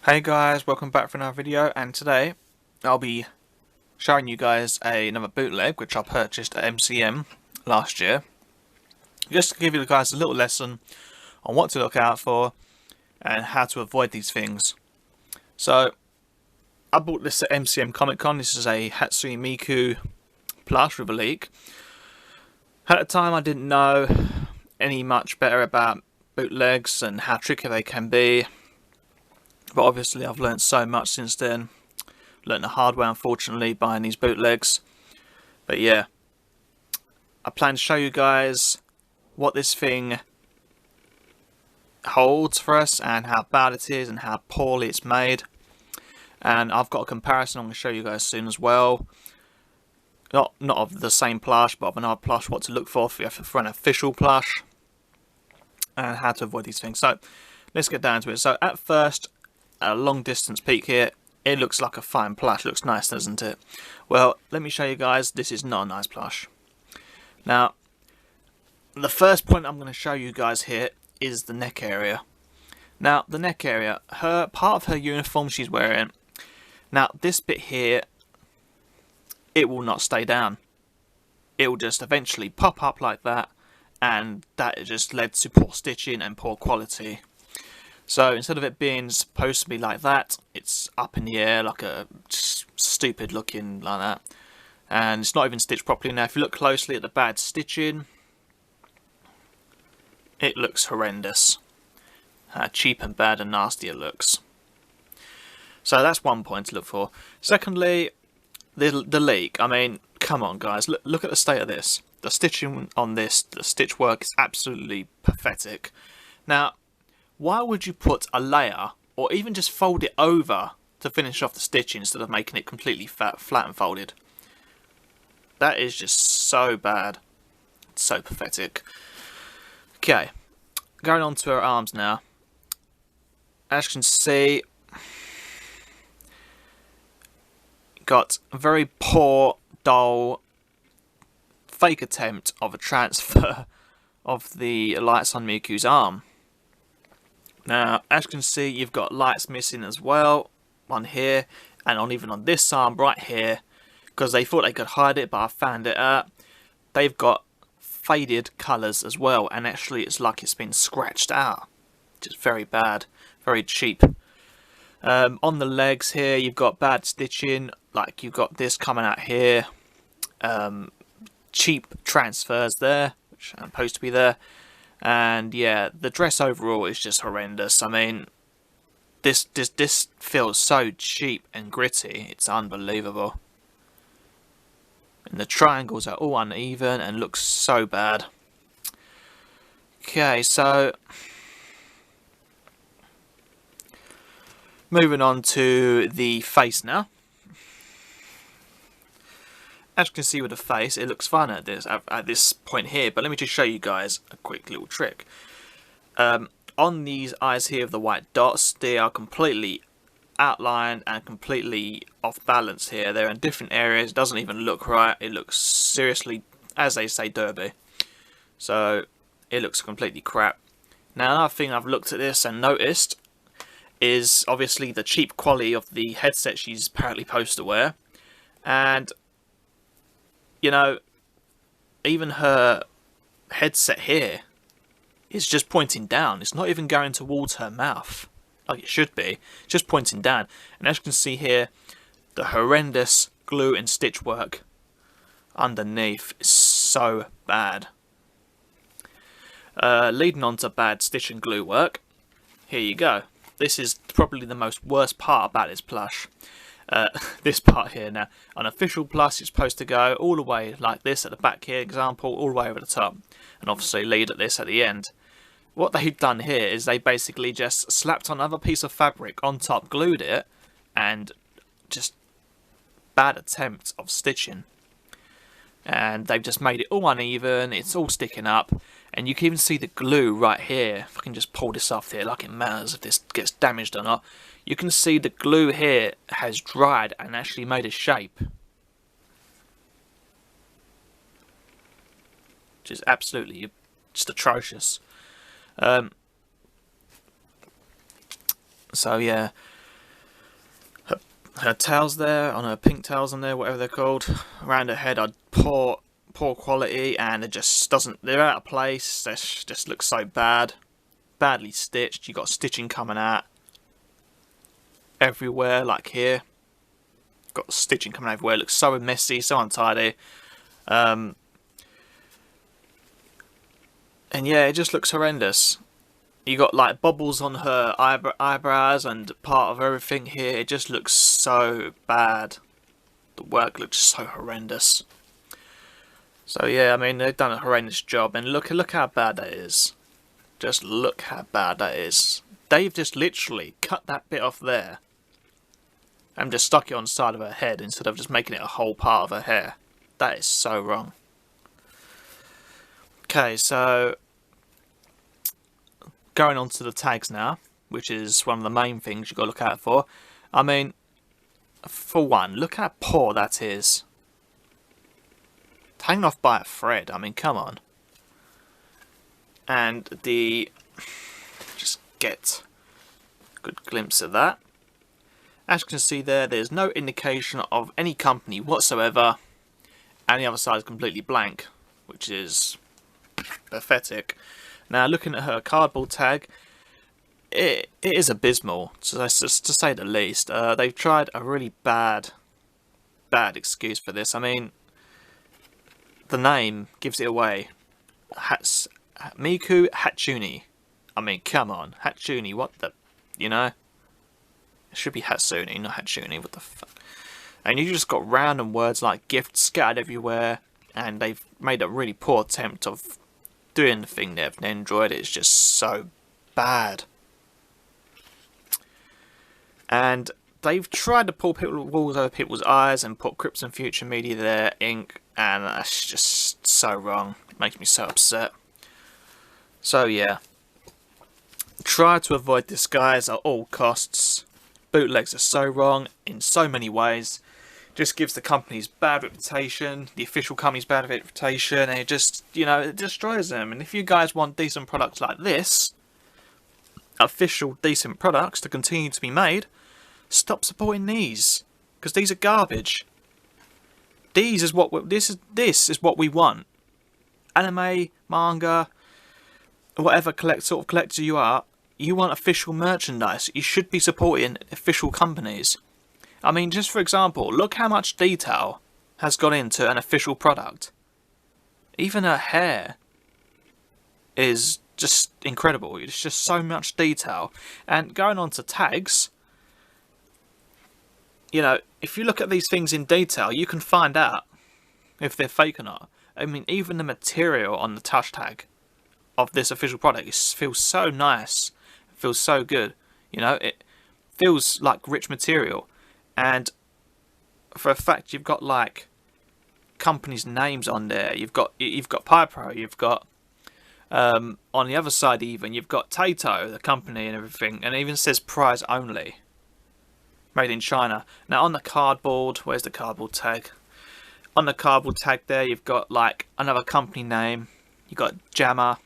Hey guys, welcome back for another video, and today I'll be showing you guys another bootleg which I purchased at MCM last year, just to give you guys a little lesson on what to look out for and how to avoid these things. So I bought this at MCM Comic Con. This is a Hatsune Miku plush with a leak. At the time I didn't know any much better about bootlegs and how tricky they can be. But obviously I've learnt so much since then. Learnt the hard way, unfortunately, buying these bootlegs. But yeah, I plan to show you guys what this thing holds for us and how bad it is and how poorly it's made. And I've got a comparison I'm going to show you guys soon as well. Not of the same plush, but of another plush, what to look for an official plush. And how to avoid these things. So, let's get down to it. So, at first, a long distance peek here, it looks like a fine plush. It looks nice, doesn't it? Well, let me show you guys, this is not a nice plush. Now, the first point I'm going to show you guys here is the neck area. Now, the neck area, part of her uniform she's wearing, now this bit here, it will not stay down. It will just eventually pop up like that, and that just led to poor stitching and poor quality. So instead of it being supposed to be like that, it's up in the air like a stupid looking like that. And it's not even stitched properly. Now if you look closely at the bad stitching, it looks horrendous. How cheap and bad and nasty it looks. So that's one point to look for. Secondly, the leak. I mean, come on guys, look at the state of this. The stitching on this, the stitch work is absolutely pathetic. Now, why would you put a layer, or even just fold it over to finish off the stitching instead of making it completely flat and folded? That is just so bad. It's so pathetic. Okay, going on to her arms now. As you can see, got a very poor, dull, fake attempt of a transfer of the lights on Miku's arm. Now, as you can see, you've got lights missing as well, one here, and even on this arm right here, because they thought they could hide it, but I found it out. They've got faded colours as well, and actually it's like it's been scratched out. Just very bad, very cheap. On the legs here, you've got bad stitching, like you've got this coming out here. Cheap transfers there, which are supposed to be there. And yeah, the dress overall is just horrendous. I mean, this feels so cheap and gritty. It's unbelievable. And the triangles are all uneven and look so bad. Okay, so moving on to the face now. As you can see with the face, it looks fine at this point here, but let me just show you guys a quick little trick. On these eyes here of the white dots, they are completely outlined and completely off balance here. They're in different areas, it doesn't even look right. It looks seriously, as they say, derby. So, it looks completely crap. Now, another thing I've looked at this and noticed is obviously the cheap quality of the headset she's apparently supposed to wear. And you know, even her headset here is just pointing down. It's not even going towards her mouth like it should be. It's just pointing down. And as you can see here, the horrendous glue and stitch work underneath is so bad. Leading on to bad stitch and glue work, here you go. This is probably the worst part about this plush. This part here now, an official plush is supposed to go all the way like this at the back here, example, all the way over the top, and obviously lead at this at the end. What they've done here is they basically just slapped another piece of fabric on top, glued it, and just bad attempt of stitching. And they've just made it all uneven, it's all sticking up, and you can even see the glue right here. If I can just pull this off here, like it matters if this gets damaged or not. You can see the glue here has dried and actually made a shape. Which is absolutely just atrocious. So yeah, her tails there, on her pink tails on there, whatever they're called, around her head are poor quality, and it just doesn't, they're out of place. They just look so bad, badly stitched. You got stitching coming out everywhere, like here. Got stitching coming everywhere. It looks so messy, so untidy. And yeah, it just looks horrendous. You got like bubbles on her eyebrows and part of everything here. It just looks so bad. The work looks so horrendous. So yeah, I mean, they've done a horrendous job, and look how bad that is. Just look how bad that is. They've just literally cut that bit off there and just stuck it on the side of her head instead of just making it a whole part of her hair. That is so wrong. Okay, so going on to the tags now, which is one of the main things you've got to look out for. I mean, for one, look how poor that is. Hanging off by a thread, I mean, come on. And just get a good glimpse of that. As you can see there, there's no indication of any company whatsoever, and the other side is completely blank, which is pathetic. Now, looking at her cardboard tag, it is abysmal, to say the least. They've tried a really bad excuse for this. I mean, the name gives it away. Miku Hatsune. I mean, come on, Hatsune. What the, you know? It should be Hatsune, not Hatsune. What the fuck? And you just got random words like gift scattered everywhere, and they've made a really poor attempt of doing the thing they've enjoyed. It's just so bad. And they've tried to pull walls over people's eyes and put Crypts and Future Media there, ink, and that's just so wrong. It makes me so upset. So yeah, try to avoid this, guys, at all costs. Bootlegs are so wrong in so many ways. Just gives the company's bad reputation, the official company's bad reputation, and it just, you know, it destroys them. And if you guys want decent products like this, official decent products to continue to be made, stop supporting these, because these are garbage. This is what we want. Anime, manga, whatever sort of collector you are, you want official merchandise. You should be supporting official companies. I mean, just for example, look how much detail has gone into an official product. Even her hair is just incredible. It's just so much detail. And going on to tags, you know, if you look at these things in detail, you can find out if they're fake or not. I mean, even the material on the touch tag of this official product feels so nice. It feels so good. You know, it feels like rich material. And for a fact, you've got like companies' names on there. You've got Pypro. You've got on the other side even you've got Taito, the company, and everything. And it even says prize only, made in China. Now on the cardboard, where's the cardboard tag? On the cardboard tag there, you've got like another company name. You've got Jammer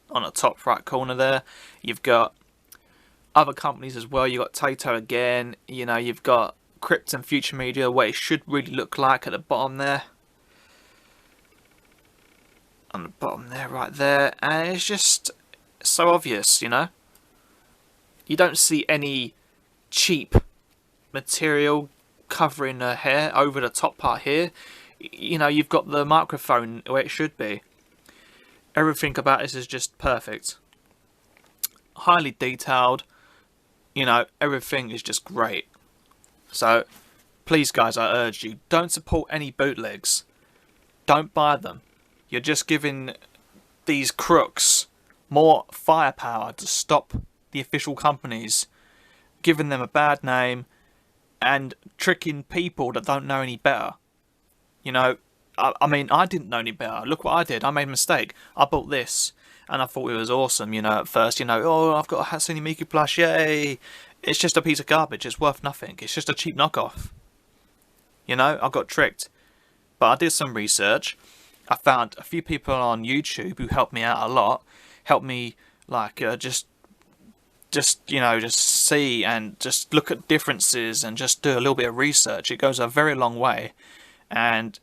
on the top right corner there. You've got other companies as well. You've got Taito again. You know, you've got Crypt and Future Media, what it should really look like at the bottom there. On the bottom there, right there. And it's just so obvious, you know. You don't see any cheap material covering her hair over the top part here. You know, you've got the microphone where it should be. Everything about this is just perfect. Highly detailed. You know, everything is just great. So, please guys, I urge you, don't support any bootlegs. Don't buy them. You're just giving these crooks more firepower to stop the official companies, giving them a bad name, and tricking people that don't know any better. You know, I mean, I didn't know any better. Look what I did. I made a mistake. I bought this, and I thought it was awesome, you know, at first. You know, oh, I've got a Hatsune Miku plush, yay! It's just a piece of garbage. It's worth nothing. It's just a cheap knockoff. You know, I got tricked. But I did some research. I found a few people on YouTube who helped me out a lot. Helped me, like, just just see and just look at differences and just do a little bit of research. It goes a very long way, and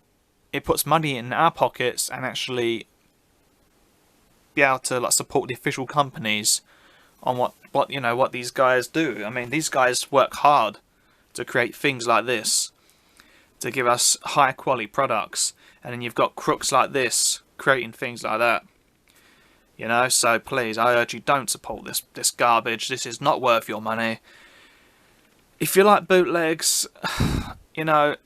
it puts money in our pockets and actually be able to like support the official companies on what these guys do. I mean, these guys work hard to create things like this, to give us high quality products, and then you've got crooks like this creating things like that. You know, so please, I urge you, don't support this garbage. This is not worth your money. If you like bootlegs, you know,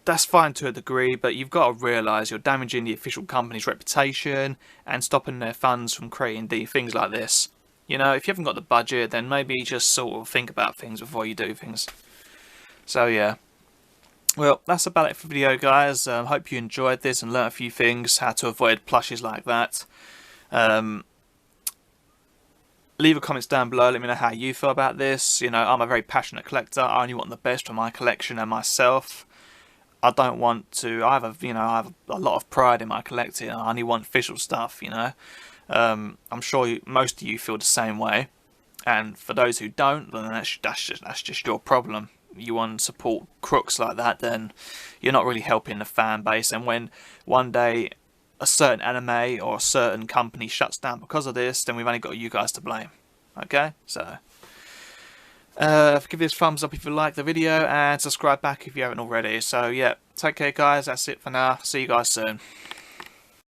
that's fine to a degree, but you've got to realise you're damaging the official company's reputation and stopping their funds from creating things like this. You know, if you haven't got the budget, then maybe just sort of think about things before you do things. So yeah. Well, that's about it for the video, guys. Hope you enjoyed this and learnt a few things, how to avoid plushes like that. Leave a comments down below, let me know how you feel about this. You know, I'm a very passionate collector. I only want the best for my collection and myself. I don't want to, I have a lot of pride in my collecting. I only want official stuff, you know. I'm sure most of you feel the same way. And for those who don't, then that's just your problem. You want to support crooks like that, then you're not really helping the fan base. And when one day a certain anime or a certain company shuts down because of this, then we've only got you guys to blame. Okay, so give this a thumbs up if you like the video, and subscribe back if you haven't already. So yeah, take care guys, that's it for now. See you guys soon.